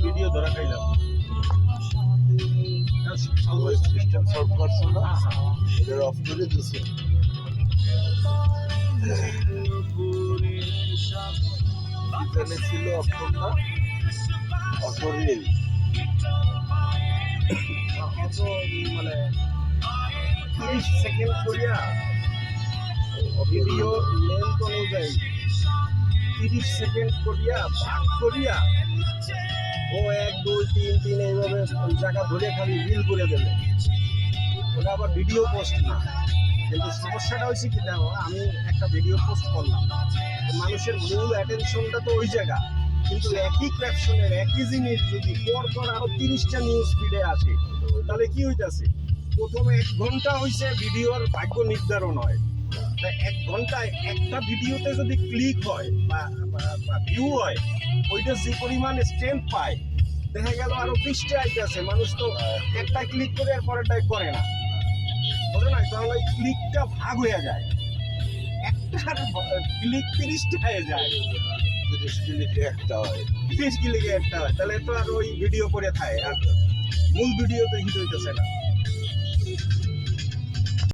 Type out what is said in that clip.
video ধরা খাইলাম system solve করছো না এদের অফ করে দিছে এখানে ছিল অপশনটা অটো রিল অত মানে 30 সেকেন্ড করিয়া ভিডিও লেন্থ অনুযায়ী 30 সেকেন্ড করিয়া ভাগ করিয়া ও 1 2 3 3 এইভাবে জায়গা ধরে খালি রিল করে দেবে ওটা আবার ভিডিও পোস্ট না কিন্তু সমস্যাটা হয়েছে কি দেখো আমি একটা ভিডিও পোস্ট করলাম তো মানুষের মূল অ্যাটেনশনটা তো ওই জায়গা কিন্তু একই ক্যাপশনের একই জিনিস যদি পরপর আরো 30টা নিউজ ফিডে আসে তাহলে কি হইতাছে প্রথমে 1 ঘন্টা হইছে ভিডিওর ভাগ্য নির্ধারণ হয় তা 1 ঘন্টায় একটা ভিডিওতে যদি ক্লিক হয় বা ভিউ হয় ওইটা যে পরিমাণ স্ট্রেংথ পায় দেখা গেল আরো 20টা আইতেছে মানুষ তো একটা ক্লিক করে আর পরেরটাই করে না বুঝো না তাহলে ওই ক্লিকটা ভাগ হয়ে যায় একটা ক্লিক 30টা হয়ে যায় 30 মিনিটে একটা হয় 30 ক্লিকে একটা হয় তাহলে তো আর ওই ভিডিও করে থাকে আর মূল ভিডিও তো হিট হইতেছে না